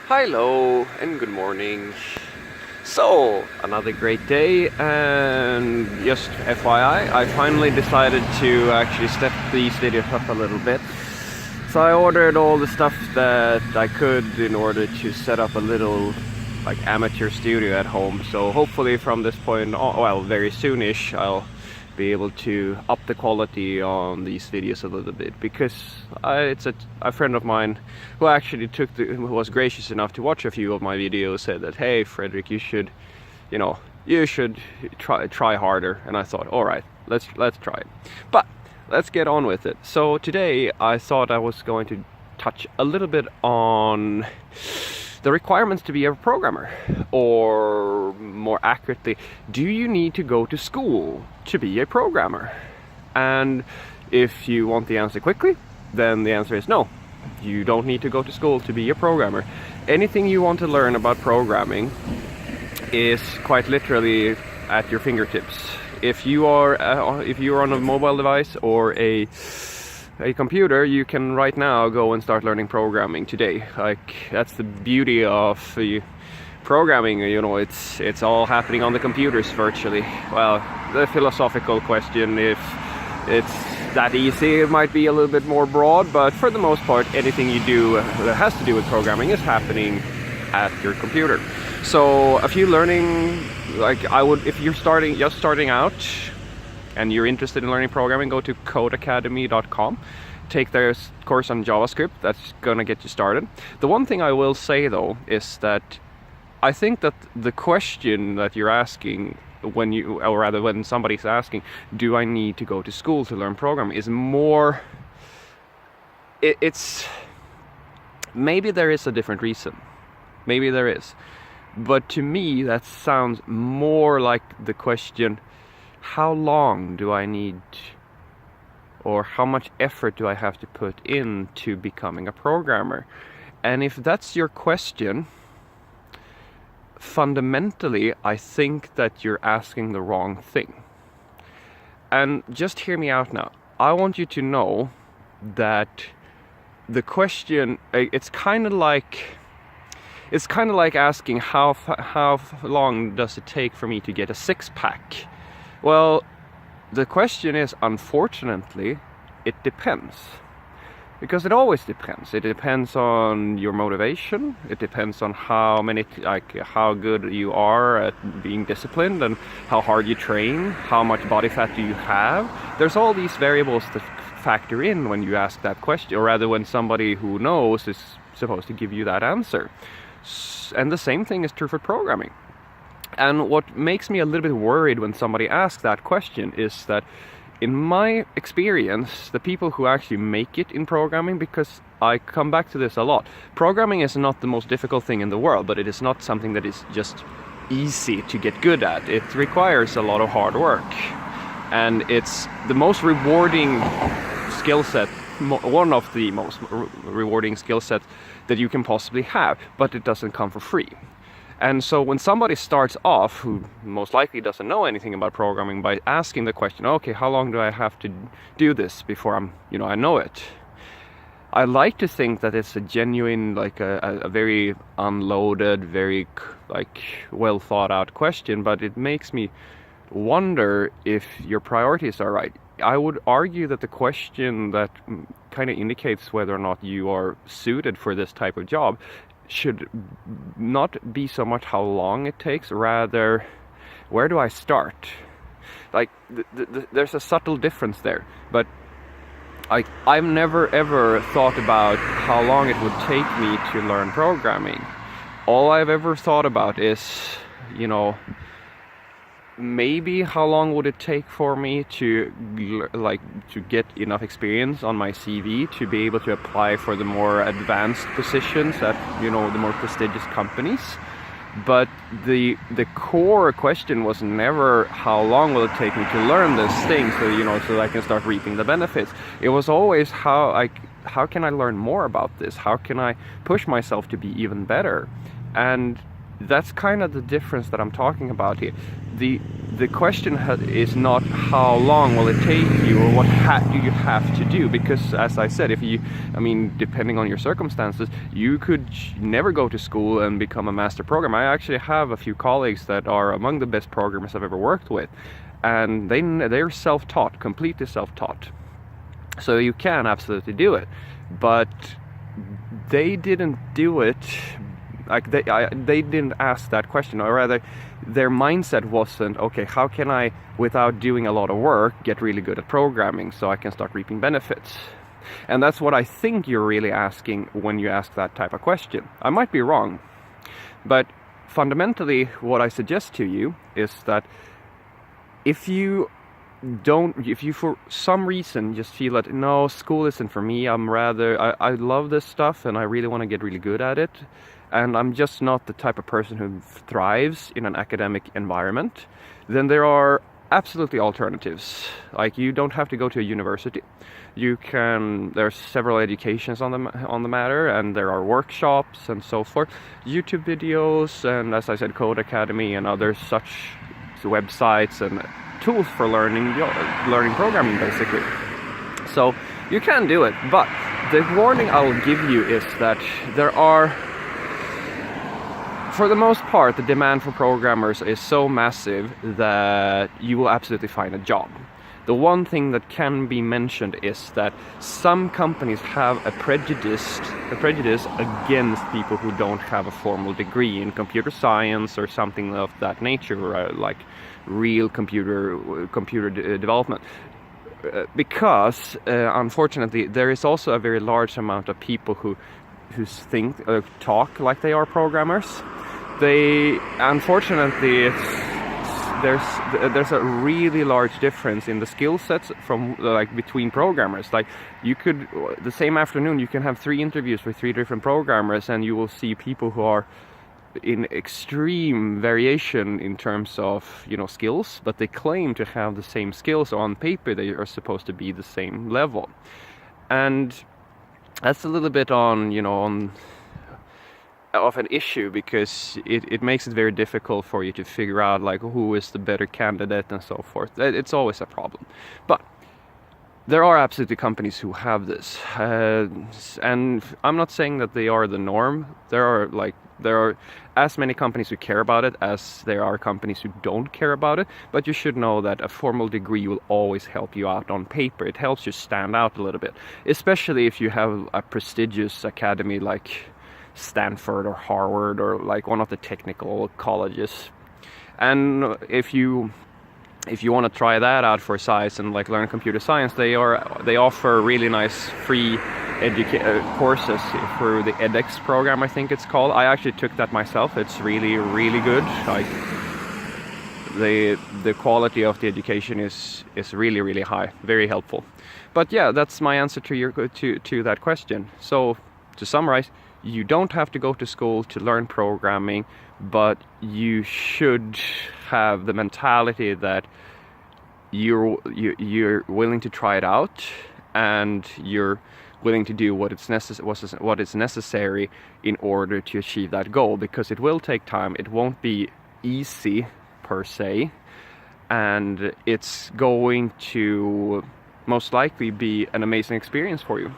Hello and good morning. So, another great day, and just FYI, I finally decided to actually step these videos up a little bit. So I ordered all the stuff that I could in order to set up a little amateur studio at home. So hopefully from this point on, well, very soonish, I'll be able to up the quality on these videos a little bit, because it's a friend of mine who actually who was gracious enough to watch a few of my videos, said that, hey Fredrik, you should try harder. And I thought, all right, let's try it. But let's get on with it. So today I thought I was going to touch a little bit on the requirements to be a programmer, or more accurately, do you need to go to school to be a programmer? And if you want the answer quickly, then the answer is no. You don't need to go to school to be a programmer. Anything you want to learn about programming is quite literally at your fingertips. If you are on a mobile device or a computer, you can right now go and start learning programming today. That's the beauty of programming, it's all happening on the computers virtually. Well, the philosophical question, if it's that easy, it might be a little bit more broad, but for the most part, anything you do that has to do with programming is happening at your computer. So if you're learning, if you're just starting out and you're interested in learning programming, go to codeacademy.com. Take their course on JavaScript. That's gonna get you started. The one thing I will say though is that I think that the question that you're asking when somebody's asking, do I need to go to school to learn programming, is more, it's maybe there is a different reason. Maybe there is. But to me, that sounds more like the question, how long do I need, or how much effort do I have to put into becoming a programmer? And if that's your question, fundamentally, I think that you're asking the wrong thing. And just hear me out now. I want you to know that the question, it's kind of like asking how long does it take for me to get a six-pack? Well, the question is, unfortunately, it depends. Because it always depends. It depends on your motivation. It depends on how good you are at being disciplined, and how hard you train, how much body fat do you have. There's all these variables that factor in when you ask that question, or rather when somebody who knows is supposed to give you that answer. And the same thing is true for programming. And what makes me a little bit worried when somebody asks that question is that, in my experience, the people who actually make it in programming, because I come back to this a lot, programming is not the most difficult thing in the world, but it is not something that is just easy to get good at. It requires a lot of hard work. And it's the most rewarding skill set, one of the most rewarding skill sets that you can possibly have, but it doesn't come for free. And so when somebody starts off, who most likely doesn't know anything about programming, by asking the question, okay, how long do I have to do this before I know it? I like to think that it's a genuine, a very unloaded, very well thought out question, but it makes me wonder if your priorities are right. I would argue that the question that kind of indicates whether or not you are suited for this type of job should not be so much how long it takes, rather, where do I start? There's a subtle difference there, but I've never ever thought about how long it would take me to learn programming. All I've ever thought about is, maybe how long would it take for me to get enough experience on my CV to be able to apply for the more advanced positions at the more prestigious companies. But the core question was never how long will it take me to learn this thing so I can start reaping the benefits. It was always how can I learn more about this? How can I push myself to be even better? And that's kind of the difference that I'm talking about here. The the question is not how long will it take you or what do you have to do, because as I said, depending on your circumstances, you could never go to school and become a master programmer. I actually have a few colleagues that are among the best programmers I've ever worked with, and they're self-taught, completely self-taught. So you can absolutely do it, but they didn't do it. Like they didn't ask that question, or rather, their mindset wasn't, okay, how can I, without doing a lot of work, get really good at programming so I can start reaping benefits? And that's what I think you're really asking when you ask that type of question. I might be wrong, but fundamentally, what I suggest to you is that if you for some reason just feel that, no, school isn't for me, I love this stuff and I really want to get really good at it, and I'm just not the type of person who thrives in an academic environment, then there are absolutely alternatives. Like, you don't have to go to a university. There's several educations on the matter, and there are workshops and so forth, YouTube videos, and as I said, Code Academy and other such websites and tools for learning programming, basically. So you can do it, but the warning I will give you is that for the most part, the demand for programmers is so massive that you will absolutely find a job. The one thing that can be mentioned is that some companies have a prejudice against people who don't have a formal degree in computer science or something of that nature, like real computer development. Because unfortunately, there is also a very large amount of people who talk like they are programmers. Unfortunately, there's a really large difference in the skill sets between programmers. Like, the same afternoon you can have 3 interviews with 3 different programmers, and you will see people who are in extreme variation in terms of skills, but they claim to have the same skills. So on paper they are supposed to be the same level, and that's a little bit of an issue, because it makes it very difficult for you to figure out like who is the better candidate and so forth. It's always a problem. But there are absolutely companies who have this, and I'm not saying that they are the norm. There are as many companies who care about it as there are companies who don't care about it, but you should know that a formal degree will always help you out on paper. It helps you stand out a little bit, especially if you have a prestigious academy like Stanford or Harvard or like one of the technical colleges. And if you want to try that out for size and like learn computer science, they offer really nice free courses through the edX program, I think it's called. I actually took that myself. It's really, really good. Like, the quality of the education is really, really high, very helpful. But yeah, that's my answer to that question. So to summarize, you don't have to go to school to learn programming, but you should have the mentality that you're willing to try it out, and you're willing to do what is necessary in order to achieve that goal, because it will take time. It won't be easy per se, and it's going to most likely be an amazing experience for you.